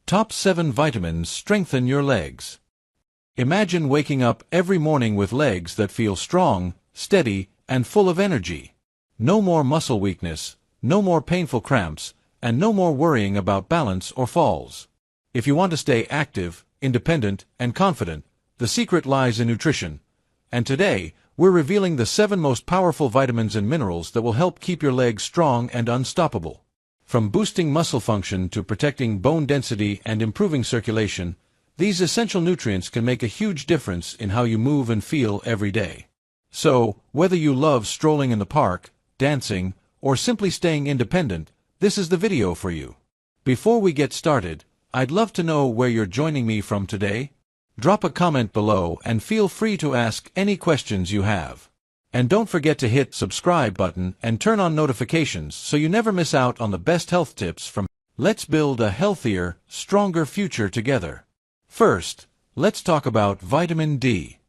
Top 7 Vitamins Strengthen Your Legs. Imagine waking up every morning with legs that feel strong, steady, and full of energy. No more muscle weakness, no more painful cramps, and no more worrying about balance or falls. If you want to stay active, independent, and confident, the secret lies in nutrition. And today, we're revealing the 7 most powerful vitamins and minerals that will help keep your legs strong and unstoppable. From boosting muscle function to protecting bone density and improving circulation, these essential nutrients can make a huge difference in how you move and feel every day. So, whether you love strolling in the park, dancing, or simply staying independent, this is the video for you. Before we get started, I'd love to know where you're joining me from today. Drop a comment below and feel free to ask any questions you have. And don't forget to hit subscribe button and turn on notifications so you never miss out on the best health tips from. Let's build a healthier, stronger future together. First, let's talk about vitamin D.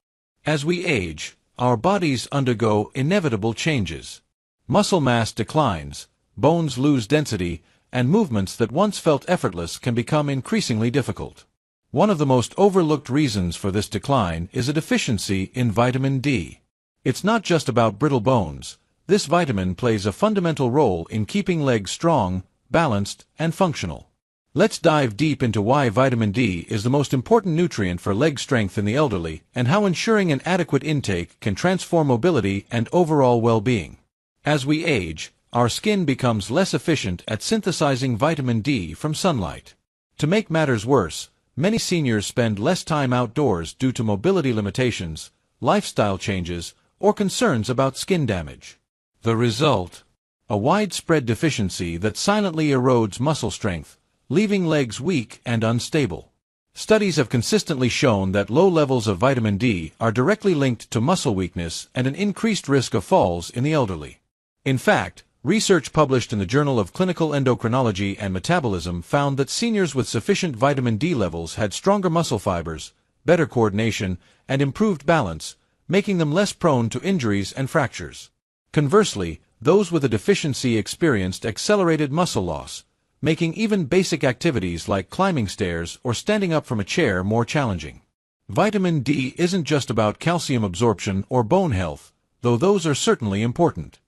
As we age, our bodies undergo inevitable changes. Muscle mass declines, bones lose density, and movements that once felt effortless can become increasingly difficult. One of the most overlooked reasons for this decline is a deficiency in vitamin D. It's not just about brittle bones. This vitamin plays a fundamental role in keeping legs strong, balanced, and functional. Let's dive deep into why vitamin D is the most important nutrient for leg strength in the elderly and how ensuring an adequate intake can transform mobility and overall well-being. As we age, our skin becomes less efficient at synthesizing vitamin D from sunlight. To make matters worse, many seniors spend less time outdoors due to mobility limitations, lifestyle changes, or concerns about skin damage. The result? A widespread deficiency that silently erodes muscle strength, leaving legs weak and unstable. Studies have consistently shown that low levels of vitamin D are directly linked to muscle weakness and an increased risk of falls in the elderly. In fact, research published in the Journal of Clinical Endocrinology and Metabolism found that seniors with sufficient vitamin D levels had stronger muscle fibers, better coordination, and improved balance, making them less prone to injuries and fractures. Conversely, those with a deficiency experienced accelerated muscle loss, making even basic activities like climbing stairs or standing up from a chair more challenging. Vitamin D isn't just about calcium absorption or bone health, though those are certainly important.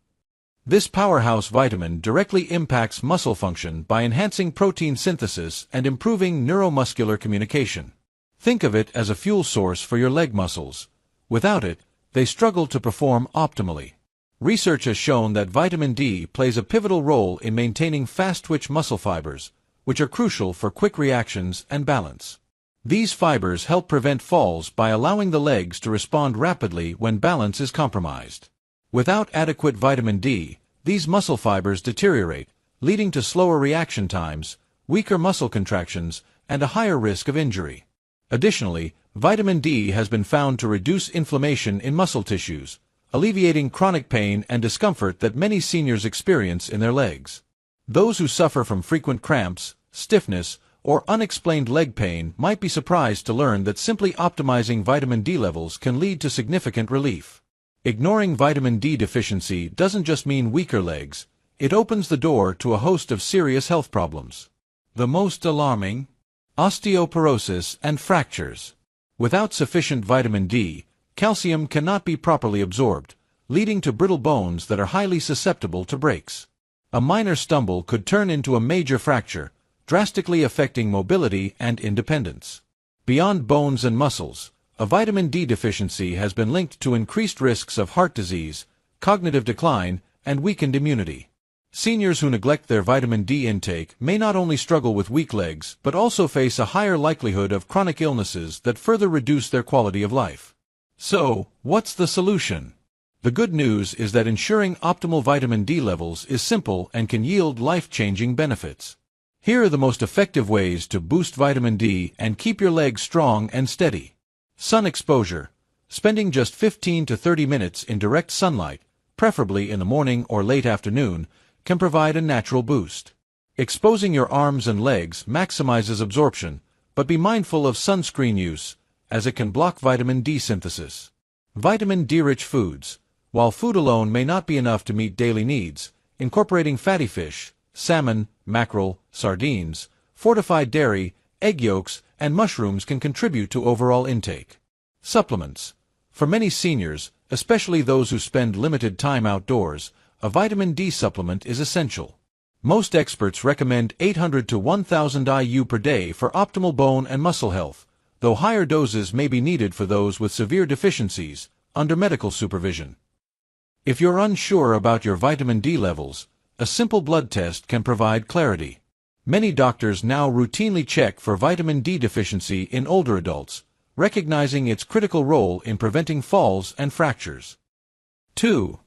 This powerhouse vitamin directly impacts muscle function by enhancing protein synthesis and improving neuromuscular communication. Think of it as a fuel source for your leg muscles. Without it, they struggle to perform optimally. Research has shown that vitamin D plays a pivotal role in maintaining fast-twitch muscle fibers, which are crucial for quick reactions and balance. These fibers help prevent falls by allowing the legs to respond rapidly when balance is compromised. Without adequate vitamin D, these muscle fibers deteriorate, leading to slower reaction times, weaker muscle contractions, and a higher risk of injury. Additionally, vitamin D has been found to reduce inflammation in muscle tissues, alleviating chronic pain and discomfort that many seniors experience in their legs. Those who suffer from frequent cramps, stiffness, or unexplained leg pain might be surprised to learn that simply optimizing vitamin D levels can lead to significant relief. Ignoring vitamin D deficiency doesn't just mean weaker legs, it opens the door to a host of serious health problems. The most alarming? Osteoporosis and fractures. Without sufficient vitamin D, calcium cannot be properly absorbed, leading to brittle bones that are highly susceptible to breaks. A minor stumble could turn into a major fracture, drastically affecting mobility and independence. Beyond bones and muscles, a vitamin D deficiency has been linked to increased risks of heart disease, cognitive decline, and weakened immunity. Seniors who neglect their vitamin D intake may not only struggle with weak legs but also face a higher likelihood of chronic illnesses that further reduce their quality of life. So, what's the solution? The good news is that ensuring optimal vitamin D levels is simple and can yield life-changing benefits. Here are the most effective ways to boost vitamin D and keep your legs strong and steady. Sun exposure. Spending just 15 to 30 minutes in direct sunlight, preferably in the morning or late afternoon, can provide a natural boost. Exposing your arms and legs maximizes absorption, but be mindful of sunscreen use, as it can block vitamin D synthesis. Vitamin D-rich foods. While food alone may not be enough to meet daily needs, incorporating fatty fish, salmon, mackerel, sardines, fortified dairy, egg yolks, and mushrooms can contribute to overall intake. Supplements. For many seniors, especially those who spend limited time outdoors, a vitamin D supplement is essential. Most experts recommend 800 to 1000 IU per day for optimal bone and muscle health, though higher doses may be needed for those with severe deficiencies, under medical supervision. If you're unsure about your vitamin D levels, a simple blood test can provide clarity. Many doctors now routinely check for vitamin D deficiency in older adults, recognizing its critical role in preventing falls and fractures. 2.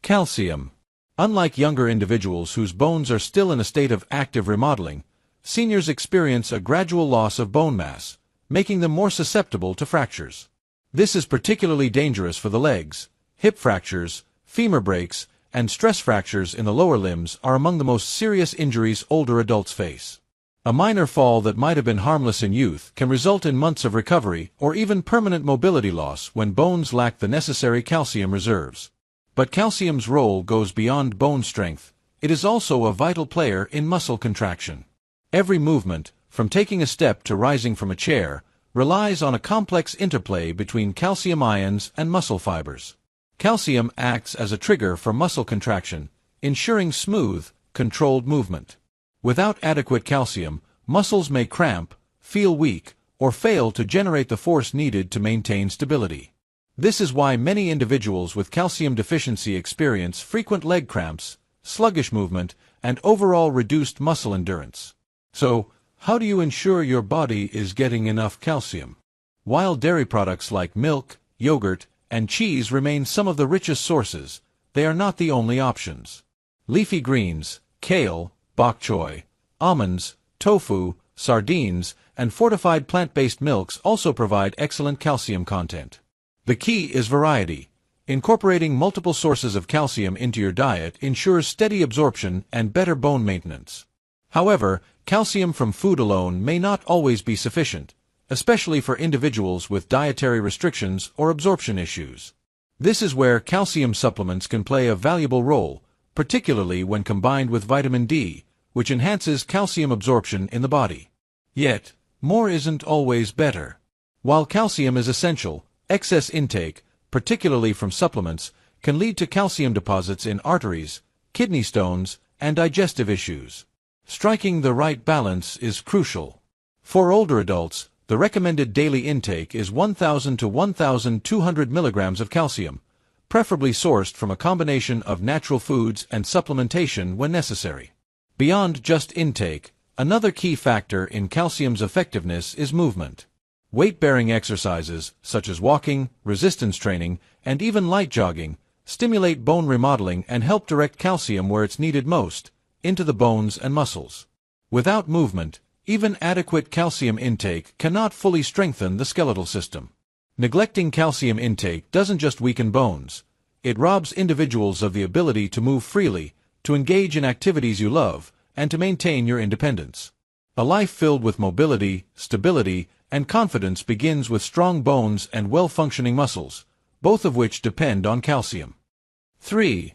Calcium. Unlike younger individuals whose bones are still in a state of active remodeling, seniors experience a gradual loss of bone mass, making them more susceptible to fractures. This is particularly dangerous for the legs. Hip fractures, femur breaks, and stress fractures in the lower limbs are among the most serious injuries older adults face. A minor fall that might have been harmless in youth can result in months of recovery or even permanent mobility loss when bones lack the necessary calcium reserves. But calcium's role goes beyond bone strength. It is also a vital player in muscle contraction. Every movement, from taking a step to rising from a chair, relies on a complex interplay between calcium ions and muscle fibers. Calcium acts as a trigger for muscle contraction, ensuring smooth, controlled movement. Without adequate calcium, muscles may cramp, feel weak, or fail to generate the force needed to maintain stability. This is why many individuals with calcium deficiency experience frequent leg cramps, sluggish movement, and overall reduced muscle endurance. So, how do you ensure your body is getting enough calcium? While dairy products like milk, yogurt, and cheese remain some of the richest sources, they are not the only options. Leafy greens, kale, bok choy, almonds, tofu, sardines, and fortified plant-based milks also provide excellent calcium content. The key is variety. Incorporating multiple sources of calcium into your diet ensures steady absorption and better bone maintenance. However, calcium from food alone may not always be sufficient, especially for individuals with dietary restrictions or absorption issues. This is where calcium supplements can play a valuable role, particularly when combined with vitamin D, which enhances calcium absorption in the body. Yet, more isn't always better. While calcium is essential, excess intake, particularly from supplements, can lead to calcium deposits in arteries, kidney stones, and digestive issues. Striking the right balance is crucial. For older adults, the recommended daily intake is 1,000 to 1,200 milligrams of calcium, preferably sourced from a combination of natural foods and supplementation when necessary. Beyond just intake, another key factor in calcium's effectiveness is movement. Weight-bearing exercises, such as walking, resistance training, and even light jogging, stimulate bone remodeling and help direct calcium where it's needed most, into the bones and muscles. Without movement, even adequate calcium intake cannot fully strengthen the skeletal system. Neglecting calcium intake doesn't just weaken bones, it robs individuals of the ability to move freely, to engage in activities you love, and to maintain your independence. A life filled with mobility, stability, and confidence begins with strong bones and well-functioning muscles, both of which depend on calcium. 3.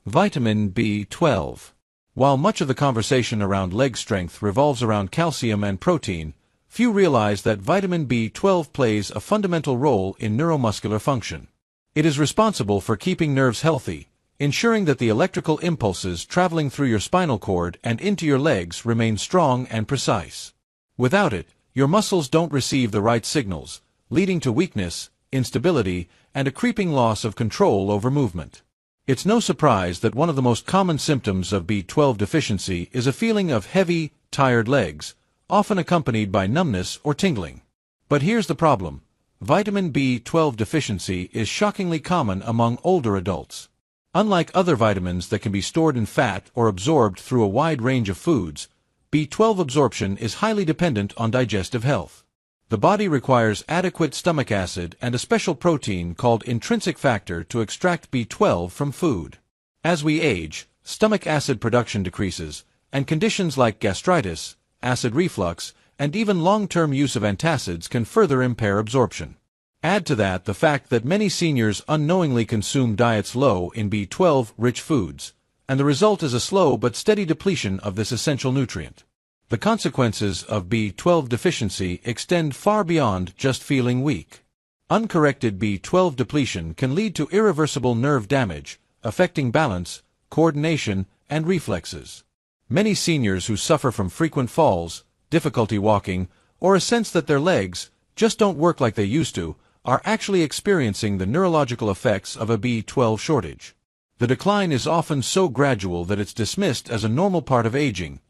Vitamin B12. While much of the conversation around leg strength revolves around calcium and protein, few realize that vitamin B12 plays a fundamental role in neuromuscular function. It is responsible for keeping nerves healthy, ensuring that the electrical impulses traveling through your spinal cord and into your legs remain strong and precise. Without it, your muscles don't receive the right signals, leading to weakness, instability, and a creeping loss of control over movement. It's no surprise that one of the most common symptoms of B12 deficiency is a feeling of heavy, tired legs, often accompanied by numbness or tingling. But here's the problem. Vitamin B12 deficiency is shockingly common among older adults. Unlike other vitamins that can be stored in fat or absorbed through a wide range of foods, B12 absorption is highly dependent on digestive health. The body requires adequate stomach acid and a special protein called intrinsic factor to extract B12 from food. As we age, stomach acid production decreases, and conditions like gastritis, acid reflux, and even long-term use of antacids can further impair absorption. Add to that the fact that many seniors unknowingly consume diets low in B12-rich foods, and the result is a slow but steady depletion of this essential nutrient. The consequences of B12 deficiency extend far beyond just feeling weak. Uncorrected B12 depletion can lead to irreversible nerve damage, affecting balance, coordination, and reflexes. Many seniors who suffer from frequent falls, difficulty walking, or a sense that their legs just don't work like they used to, are actually experiencing the neurological effects of a B12 shortage. The decline is often so gradual that it's dismissed as a normal part of aging,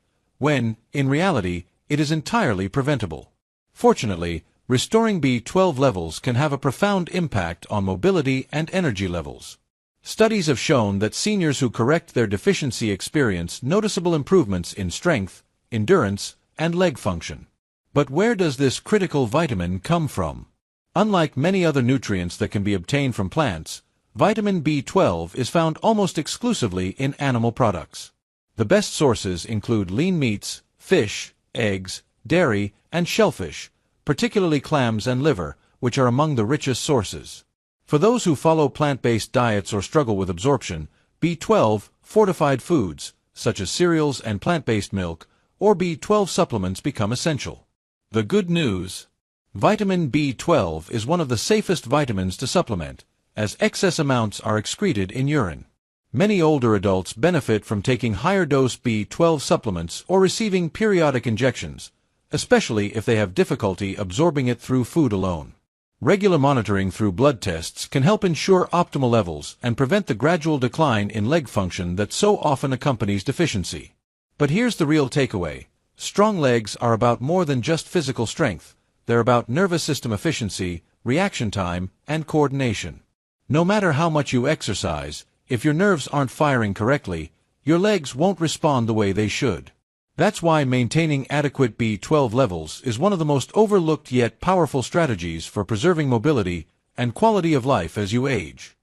when, in reality, it is entirely preventable. Fortunately, restoring B12 levels can have a profound impact on mobility and energy levels. Studies have shown that seniors who correct their deficiency experience noticeable improvements in strength, endurance, and leg function. But where does this critical vitamin come from? Unlike many other nutrients that can be obtained from plants, vitamin B12 is found almost exclusively in animal products. The best sources include lean meats, fish, eggs, dairy, and shellfish, particularly clams and liver, which are among the richest sources. For those who follow plant-based diets or struggle with absorption, B12 fortified foods, such as cereals and plant-based milk, or B12 supplements become essential. The good news: vitamin B12 is one of the safest vitamins to supplement, as excess amounts are excreted in urine. Many older adults benefit from taking higher-dose B12 supplements or receiving periodic injections, especially if they have difficulty absorbing it through food alone. Regular monitoring through blood tests can help ensure optimal levels and prevent the gradual decline in leg function that so often accompanies deficiency. But here's the real takeaway: strong legs are about more than just physical strength. They're about nervous system efficiency, reaction time, and coordination. No matter how much you exercise, if your nerves aren't firing correctly, your legs won't respond the way they should. That's why maintaining adequate B12 levels is one of the most overlooked yet powerful strategies for preserving mobility and quality of life as you age.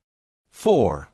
4.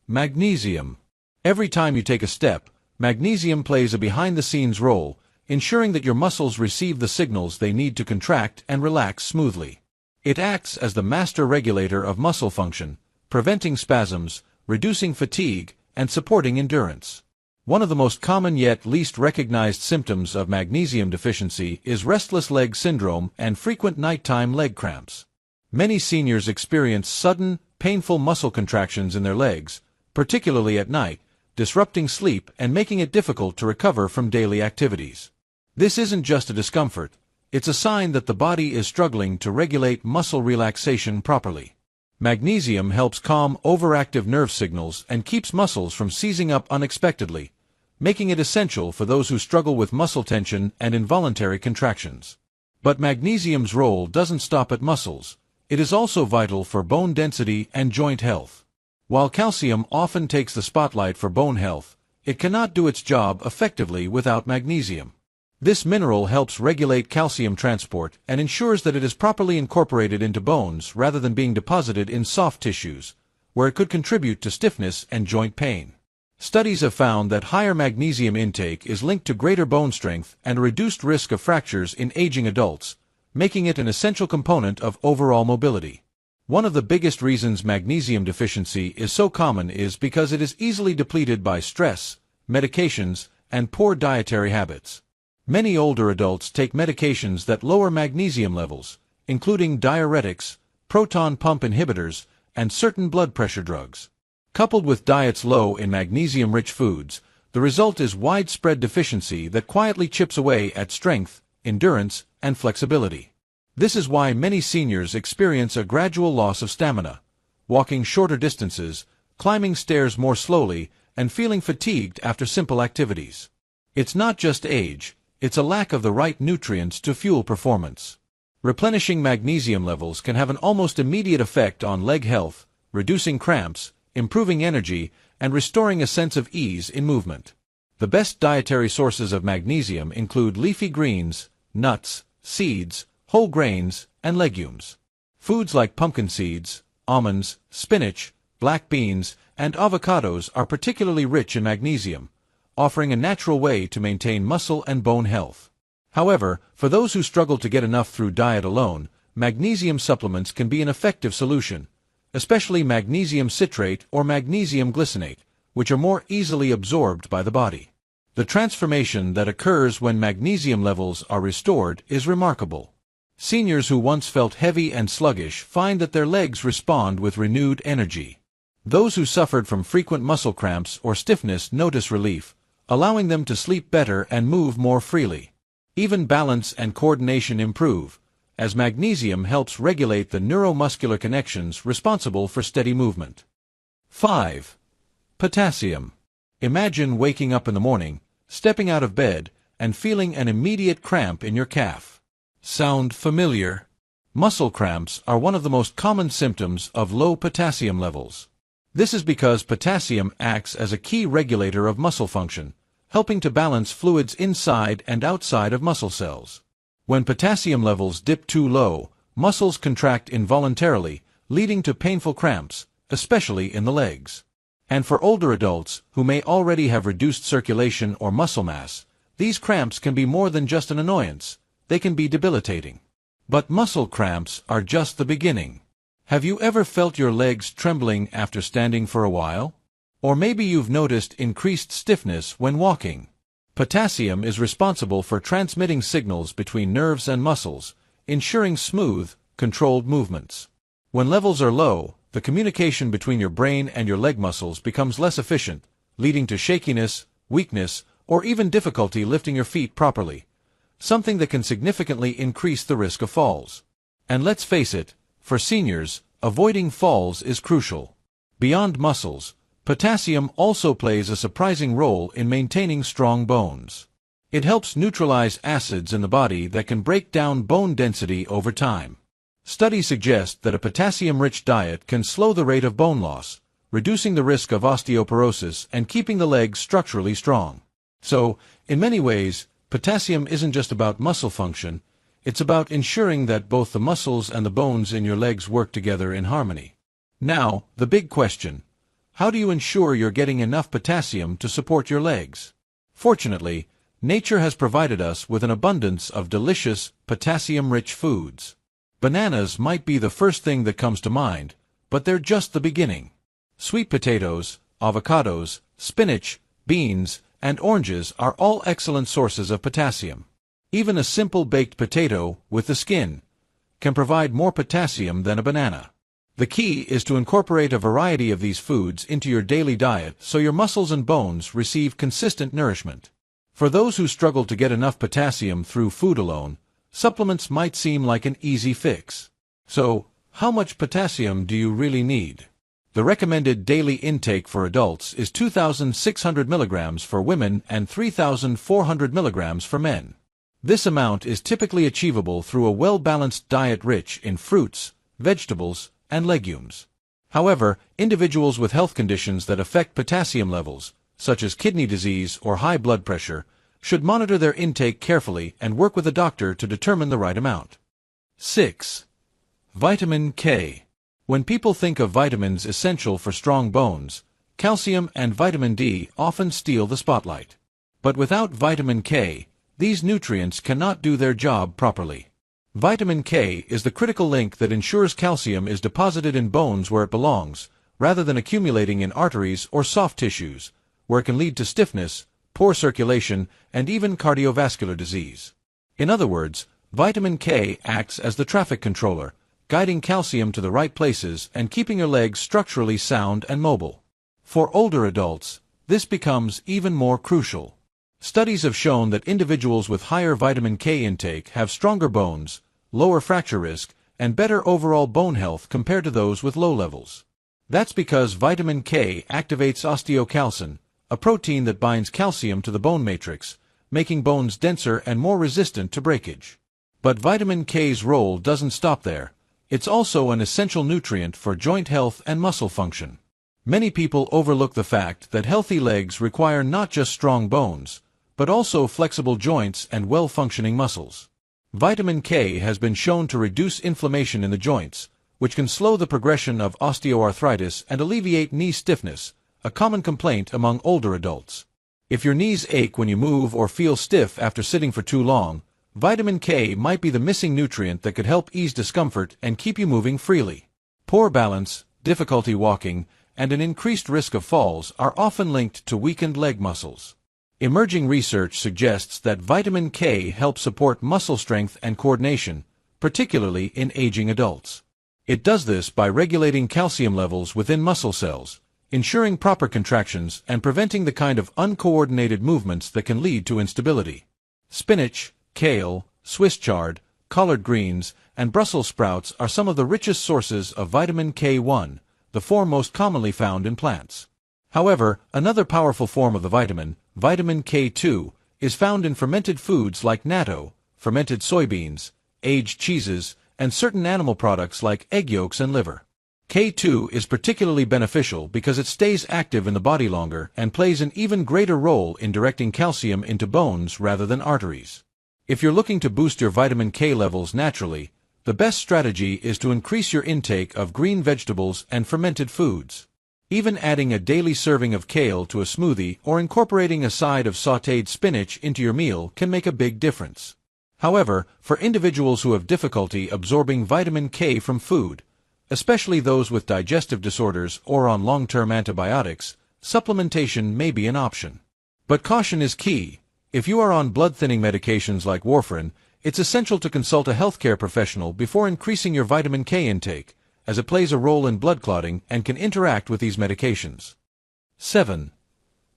Magnesium. Every time you take a step, magnesium plays a behind-the-scenes role, ensuring that your muscles receive the signals they need to contract and relax smoothly. It acts as the master regulator of muscle function, preventing spasms, reducing fatigue, and supporting endurance. One of the most common yet least recognized symptoms of magnesium deficiency is restless leg syndrome and frequent nighttime leg cramps. Many seniors experience sudden, painful muscle contractions in their legs, particularly at night, disrupting sleep and making it difficult to recover from daily activities. This isn't just a discomfort, it's a sign that the body is struggling to regulate muscle relaxation properly. Magnesium helps calm overactive nerve signals and keeps muscles from seizing up unexpectedly, making it essential for those who struggle with muscle tension and involuntary contractions. But magnesium's role doesn't stop at muscles. It is also vital for bone density and joint health. While calcium often takes the spotlight for bone health, it cannot do its job effectively without magnesium. This mineral helps regulate calcium transport and ensures that it is properly incorporated into bones rather than being deposited in soft tissues, where it could contribute to stiffness and joint pain. Studies have found that higher magnesium intake is linked to greater bone strength and a reduced risk of fractures in aging adults, making it an essential component of overall mobility. One of the biggest reasons magnesium deficiency is so common is because it is easily depleted by stress, medications, and poor dietary habits. Many older adults take medications that lower magnesium levels, including diuretics, proton pump inhibitors, and certain blood pressure drugs. Coupled with diets low in magnesium-rich foods, the result is widespread deficiency that quietly chips away at strength, endurance, and flexibility. This is why many seniors experience a gradual loss of stamina, walking shorter distances, climbing stairs more slowly, and feeling fatigued after simple activities. It's not just age, it's a lack of the right nutrients to fuel performance. Replenishing magnesium levels can have an almost immediate effect on leg health, reducing cramps, improving energy, and restoring a sense of ease in movement. The best dietary sources of magnesium include leafy greens, nuts, seeds, whole grains, and legumes. Foods like pumpkin seeds, almonds, spinach, black beans, and avocados are particularly rich in magnesium, offering a natural way to maintain muscle and bone health. However, for those who struggle to get enough through diet alone, magnesium supplements can be an effective solution, especially magnesium citrate or magnesium glycinate, which are more easily absorbed by the body. The transformation that occurs when magnesium levels are restored is remarkable. Seniors who once felt heavy and sluggish find that their legs respond with renewed energy. Those who suffered from frequent muscle cramps or stiffness notice relief, allowing them to sleep better and move more freely. Even balance and coordination improve, as magnesium helps regulate the neuromuscular connections responsible for steady movement. 5. Potassium. Imagine waking up in the morning, stepping out of bed, and feeling an immediate cramp in your calf. Sound familiar? Muscle cramps are one of the most common symptoms of low potassium levels. This is because potassium acts as a key regulator of muscle function, helping to balance fluids inside and outside of muscle cells. When potassium levels dip too low, muscles contract involuntarily, leading to painful cramps, especially in the legs. And for older adults, who may already have reduced circulation or muscle mass, these cramps can be more than just an annoyance, they can be debilitating. But muscle cramps are just the beginning. Have you ever felt your legs trembling after standing for a while? Or maybe you've noticed increased stiffness when walking. Potassium is responsible for transmitting signals between nerves and muscles, ensuring smooth, controlled movements. When levels are low, the communication between your brain and your leg muscles becomes less efficient, leading to shakiness, weakness, or even difficulty lifting your feet properly, something that can significantly increase the risk of falls. And let's face it, for seniors, avoiding falls is crucial. Beyond muscles, potassium also plays a surprising role in maintaining strong bones. It helps neutralize acids in the body that can break down bone density over time. Studies suggest that a potassium-rich diet can slow the rate of bone loss, reducing the risk of osteoporosis and keeping the legs structurally strong. So, in many ways, potassium isn't just about muscle function, it's about ensuring that both the muscles and the bones in your legs work together in harmony. Now, the big question: how do you ensure you're getting enough potassium to support your legs? Fortunately, nature has provided us with an abundance of delicious, potassium-rich foods. Bananas might be the first thing that comes to mind, but they're just the beginning. Sweet potatoes, avocados, spinach, beans, and oranges are all excellent sources of potassium. Even a simple baked potato, with the skin, can provide more potassium than a banana. The key is to incorporate a variety of these foods into your daily diet so your muscles and bones receive consistent nourishment. For those who struggle to get enough potassium through food alone, supplements might seem like an easy fix. So, how much potassium do you really need? The recommended daily intake for adults is 2,600 milligrams for women and 3,400 milligrams for men. This amount is typically achievable through a well-balanced diet rich in fruits, vegetables, and legumes. However, individuals with health conditions that affect potassium levels, such as kidney disease or high blood pressure, should monitor their intake carefully and work with a doctor to determine the right amount. 6. Vitamin K. When people think of vitamins essential for strong bones, calcium and vitamin D often steal the spotlight. But without vitamin K, these nutrients cannot do their job properly. Vitamin K is the critical link that ensures calcium is deposited in bones where it belongs, rather than accumulating in arteries or soft tissues, where it can lead to stiffness, poor circulation, and even cardiovascular disease. In other words, vitamin K acts as the traffic controller, guiding calcium to the right places and keeping your legs structurally sound and mobile. For older adults, this becomes even more crucial. Studies have shown that individuals with higher vitamin K intake have stronger bones, lower fracture risk, and better overall bone health compared to those with low levels. That's because vitamin K activates osteocalcin, a protein that binds calcium to the bone matrix, making bones denser and more resistant to breakage. But vitamin K's role doesn't stop there. It's also an essential nutrient for joint health and muscle function. Many people overlook the fact that healthy legs require not just strong bones, but also flexible joints and well-functioning muscles. Vitamin K has been shown to reduce inflammation in the joints, which can slow the progression of osteoarthritis and alleviate knee stiffness, a common complaint among older adults. If your knees ache when you move or feel stiff after sitting for too long, vitamin K might be the missing nutrient that could help ease discomfort and keep you moving freely. Poor balance, difficulty walking, and an increased risk of falls are often linked to weakened leg muscles. Emerging research suggests that vitamin K helps support muscle strength and coordination, particularly in aging adults. It does this by regulating calcium levels within muscle cells, ensuring proper contractions and preventing the kind of uncoordinated movements that can lead to instability. Spinach, kale, Swiss chard, collard greens, and Brussels sprouts are some of the richest sources of vitamin K1, the form most commonly found in plants. However, another powerful form of the vitamin, vitamin K2, is found in fermented foods like natto, fermented soybeans, aged cheeses, and certain animal products like egg yolks and liver. K2 is particularly beneficial because it stays active in the body longer and plays an even greater role in directing calcium into bones rather than arteries. If you're looking to boost your vitamin K levels naturally, the best strategy is to increase your intake of green vegetables and fermented foods. Even adding a daily serving of kale to a smoothie or incorporating a side of sautéed spinach into your meal can make a big difference. However, for individuals who have difficulty absorbing vitamin K from food, especially those with digestive disorders or on long-term antibiotics, supplementation may be an option. But caution is key. If you are on blood-thinning medications like warfarin, it's essential to consult a healthcare professional before increasing your vitamin K intake, as it plays a role in blood clotting and can interact with these medications. 7.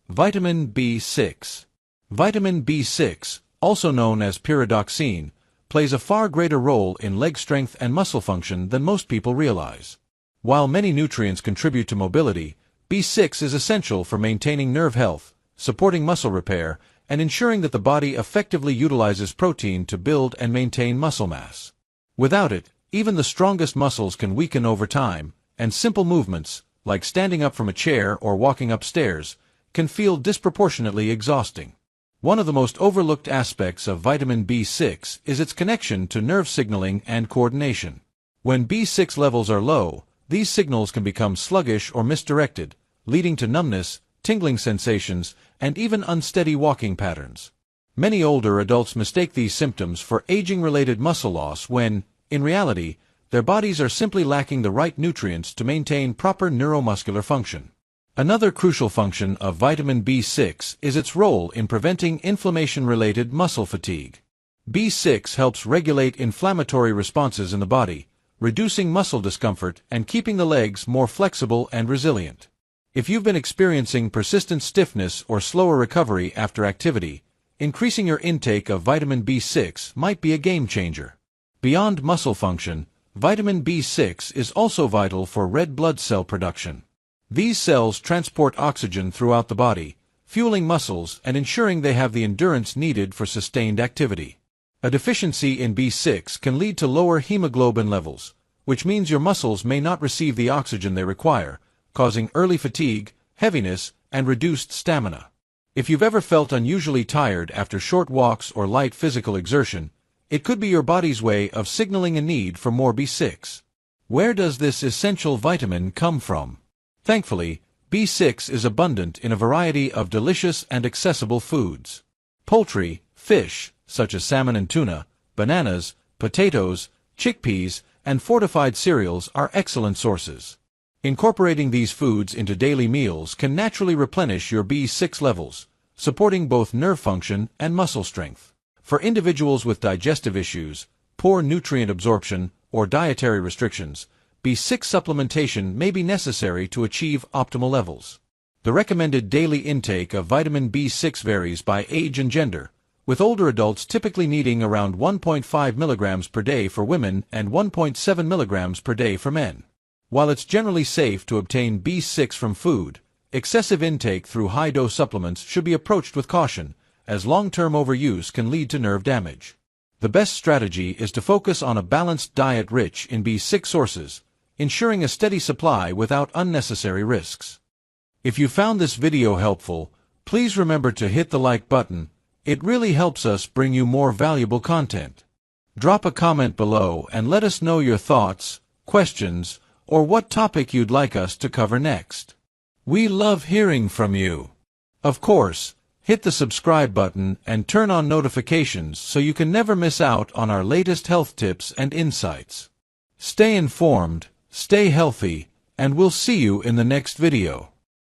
Vitamin B6. Vitamin B6, also known as pyridoxine, plays a far greater role in leg strength and muscle function than most people realize. While many nutrients contribute to mobility, B6 is essential for maintaining nerve health, supporting muscle repair, and ensuring that the body effectively utilizes protein to build and maintain muscle mass. Without it, even the strongest muscles can weaken over time, and simple movements, like standing up from a chair or walking upstairs, can feel disproportionately exhausting. One of the most overlooked aspects of vitamin B6 is its connection to nerve signaling and coordination. When B6 levels are low, these signals can become sluggish or misdirected, leading to numbness, tingling sensations, and even unsteady walking patterns. Many older adults mistake these symptoms for aging-related muscle loss when, in reality, their bodies are simply lacking the right nutrients to maintain proper neuromuscular function. Another crucial function of vitamin B6 is its role in preventing inflammation-related muscle fatigue. B6 helps regulate inflammatory responses in the body, reducing muscle discomfort and keeping the legs more flexible and resilient. If you've been experiencing persistent stiffness or slower recovery after activity, increasing your intake of vitamin B6 might be a game changer. Beyond muscle function, vitamin B6 is also vital for red blood cell production. These cells transport oxygen throughout the body, fueling muscles and ensuring they have the endurance needed for sustained activity. A deficiency in B6 can lead to lower hemoglobin levels, which means your muscles may not receive the oxygen they require, causing early fatigue, heaviness, and reduced stamina. If you've ever felt unusually tired after short walks or light physical exertion, it could be your body's way of signaling a need for more B6. Where does this essential vitamin come from? Thankfully, B6 is abundant in a variety of delicious and accessible foods. Poultry, fish, such as salmon and tuna, bananas, potatoes, chickpeas, and fortified cereals are excellent sources. Incorporating these foods into daily meals can naturally replenish your B6 levels, supporting both nerve function and muscle strength. For individuals with digestive issues, poor nutrient absorption, or dietary restrictions, B6 supplementation may be necessary to achieve optimal levels. The recommended daily intake of vitamin B6 varies by age and gender, with older adults typically needing around 1.5 milligrams per day for women and 1.7 milligrams per day for men. While it's generally safe to obtain B6 from food, excessive intake through high-dose supplements should be approached with caution, as long-term overuse can lead to nerve damage. The best strategy is to focus on a balanced diet rich in B6 sources, ensuring a steady supply without unnecessary risks. If you found this video helpful, please remember to hit the like button. It really helps us bring you more valuable content. Drop a comment below and let us know your thoughts, questions, or what topic you'd like us to cover next. We love hearing from you. Of course, hit the subscribe button and turn on notifications so you can never miss out on our latest health tips and insights. Stay informed, stay healthy, and we'll see you in the next video.